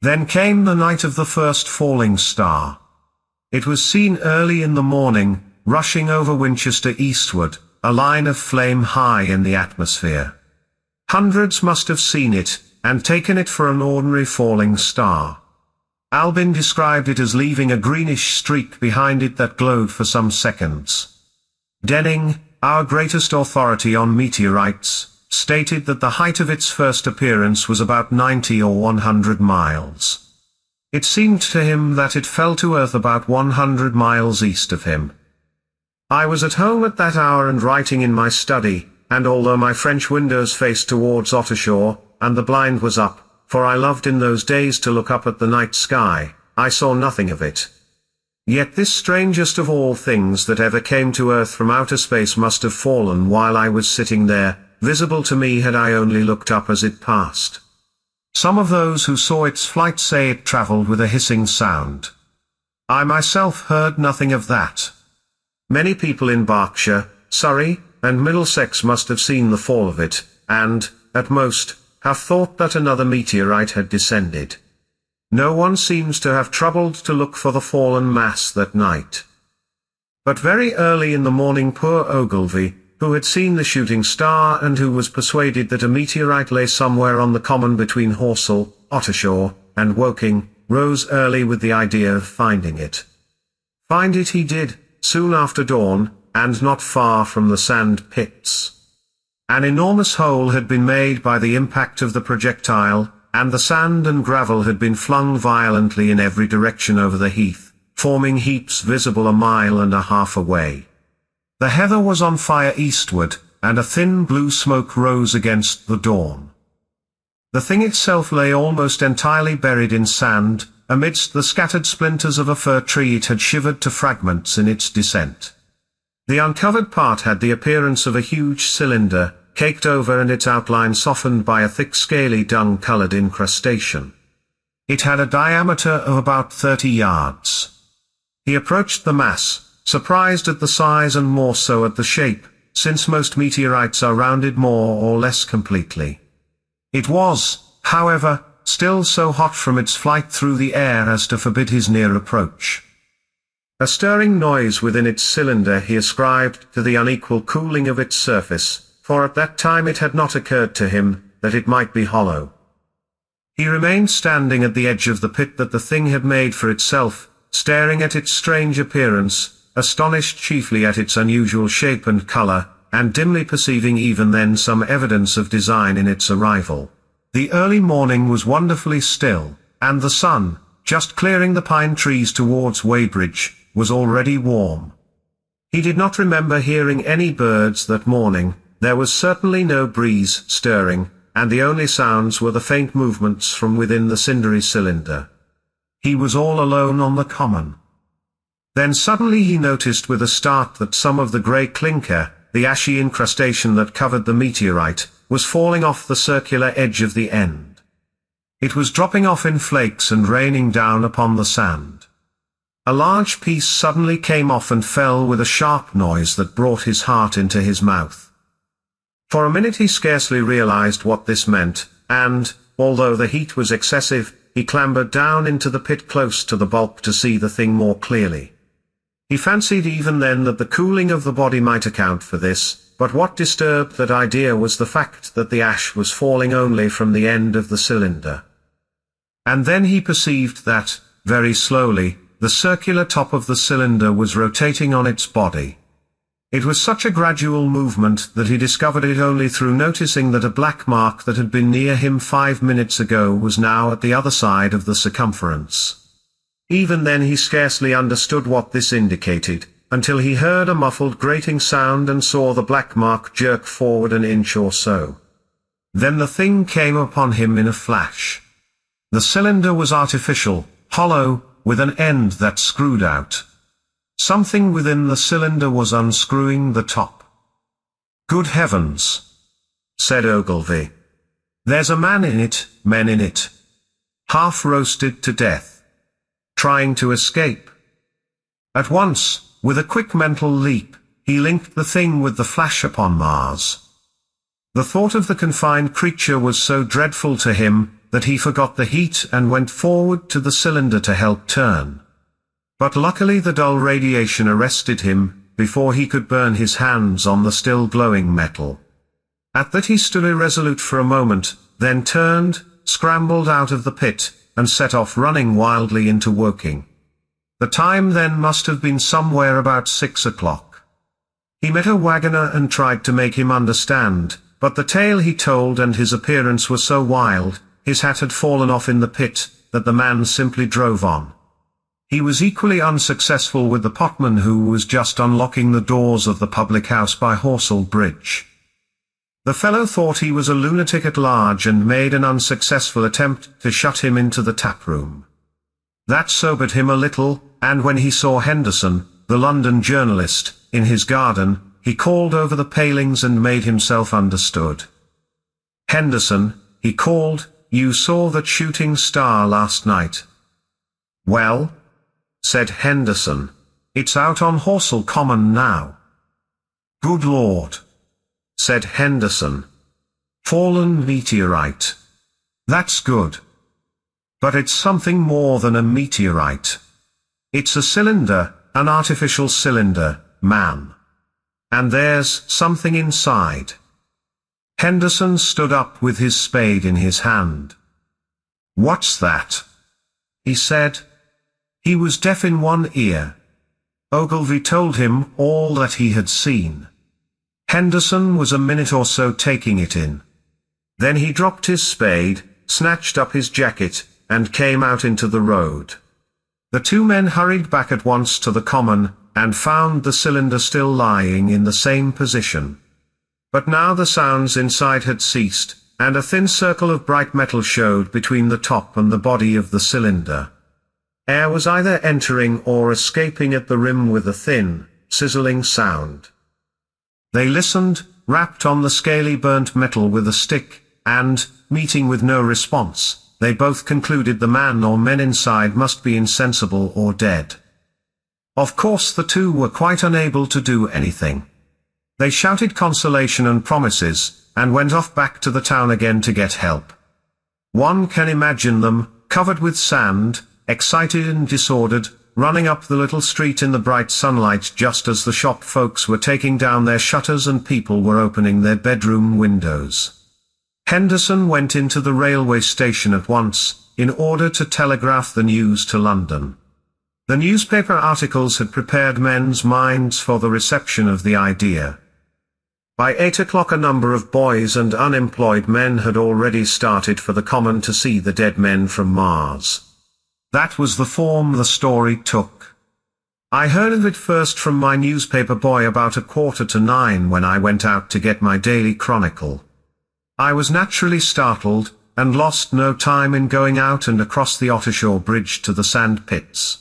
Then came the night of the first falling star. It was seen early in the morning, rushing over Winchester eastward, a line of flame high in the atmosphere. Hundreds must have seen it, and taken it for an ordinary falling star. Albin described it as leaving a greenish streak behind it that glowed for some seconds. Denning, our greatest authority on meteorites, stated that the height of its first appearance was about 90 or 100 miles. It seemed to him that it fell to Earth about 100 miles east of him. I was at home at that hour and writing in my study, and although my French windows faced towards Ottershaw, and the blind was up, for I loved in those days to look up at the night sky, I saw nothing of it. Yet this strangest of all things that ever came to Earth from outer space must have fallen while I was sitting there, visible to me had I only looked up as it passed. Some of those who saw its flight say it travelled with a hissing sound. I myself heard nothing of that. Many people in Berkshire, Surrey, and Middlesex must have seen the fall of it, and, at most, have thought that another meteorite had descended. No one seems to have troubled to look for the fallen mass that night. But very early in the morning poor Ogilvy, who had seen the shooting star and who was persuaded that a meteorite lay somewhere on the common between Horsell, Ottershaw, and Woking, rose early with the idea of finding it. Find it he did, soon after dawn, and not far from the sand pits. An enormous hole had been made by the impact of the projectile, and the sand and gravel had been flung violently in every direction over the heath, forming heaps visible a mile and a half away. The heather was on fire eastward, and a thin blue smoke rose against the dawn. The thing itself lay almost entirely buried in sand. Amidst the scattered splinters of a fir tree it had shivered to fragments in its descent. The uncovered part had the appearance of a huge cylinder, caked over and its outline softened by a thick scaly dung-coloured incrustation. It had a diameter of about 30 yards. He approached the mass, surprised at the size and more so at the shape, since most meteorites are rounded more or less completely. It was, however, still so hot from its flight through the air as to forbid his near approach. A stirring noise within its cylinder he ascribed to the unequal cooling of its surface, for at that time it had not occurred to him that it might be hollow. He remained standing at the edge of the pit that the thing had made for itself, staring at its strange appearance, astonished chiefly at its unusual shape and colour, and dimly perceiving even then some evidence of design in its arrival. The early morning was wonderfully still, and the sun, just clearing the pine trees towards Weybridge, was already warm. He did not remember hearing any birds that morning, there was certainly no breeze stirring, and the only sounds were the faint movements from within the cindery cylinder. He was all alone on the common. Then suddenly he noticed with a start that some of the grey clinker, the ashy incrustation that covered the meteorite, was falling off the circular edge of the end. It was dropping off in flakes and raining down upon the sand. A large piece suddenly came off and fell with a sharp noise that brought his heart into his mouth. For a minute he scarcely realized what this meant, and, although the heat was excessive, he clambered down into the pit close to the bulk to see the thing more clearly. He fancied even then that the cooling of the body might account for this, but what disturbed that idea was the fact that the ash was falling only from the end of the cylinder. And then he perceived that, very slowly, the circular top of the cylinder was rotating on its body. It was such a gradual movement that he discovered it only through noticing that a black mark that had been near him 5 minutes ago was now at the other side of the circumference. Even then he scarcely understood what this indicated, until he heard a muffled grating sound and saw the black mark jerk forward an inch or so. Then the thing came upon him in a flash. The cylinder was artificial, hollow, with an end that screwed out. Something within the cylinder was unscrewing the top. "Good heavens!" said Ogilvy. "There's a man in it, men in it. Half roasted to death. Trying to escape." At once, with a quick mental leap, he linked the thing with the flash upon Mars. The thought of the confined creature was so dreadful to him, that he forgot the heat and went forward to the cylinder to help turn. But luckily the dull radiation arrested him, before he could burn his hands on the still glowing metal. At that he stood irresolute for a moment, then turned, scrambled out of the pit, and set off running wildly into Woking. The time then must have been somewhere about 6 o'clock. He met a wagoner and tried to make him understand, but the tale he told and his appearance were so wild, his hat had fallen off in the pit, that the man simply drove on. He was equally unsuccessful with the potman who was just unlocking the doors of the public house by Horsell Bridge. The fellow thought he was a lunatic at large and made an unsuccessful attempt to shut him into the tap room. That sobered him a little, and when he saw Henderson, the London journalist, in his garden, he called over the palings and made himself understood. "Henderson," he called, "you saw that shooting star last night?" "Well," said Henderson, "it's out on Horsell Common now." "Good Lord," said Henderson. "Fallen meteorite. That's good. But it's something more than a meteorite. It's a cylinder, an artificial cylinder, man. And there's something inside." Henderson stood up with his spade in his hand. "What's that?" he said. He was deaf in one ear. Ogilvy told him all that he had seen. Henderson was a minute or so taking it in. Then he dropped his spade, snatched up his jacket, and came out into the road. The two men hurried back at once to the common, and found the cylinder still lying in the same position. But now the sounds inside had ceased, and a thin circle of bright metal showed between the top and the body of the cylinder. Air was either entering or escaping at the rim with a thin, sizzling sound. They listened, rapped on the scaly burnt metal with a stick, and, meeting with no response, they both concluded the man or men inside must be insensible or dead. Of course the two were quite unable to do anything. They shouted consolation and promises, and went off back to the town again to get help. One can imagine them, covered with sand, excited and disordered, running up the little street in the bright sunlight just as the shop folks were taking down their shutters and people were opening their bedroom windows. Henderson went into the railway station at once, in order to telegraph the news to London. The newspaper articles had prepared men's minds for the reception of the idea. By 8 o'clock a number of boys and unemployed men had already started for the common to see the dead men from Mars. That was the form the story took. I heard of it first from my newspaper boy about 8:45 when I went out to get my daily chronicle. I was naturally startled, and lost no time in going out and across the Ottershaw Bridge to the sand pits.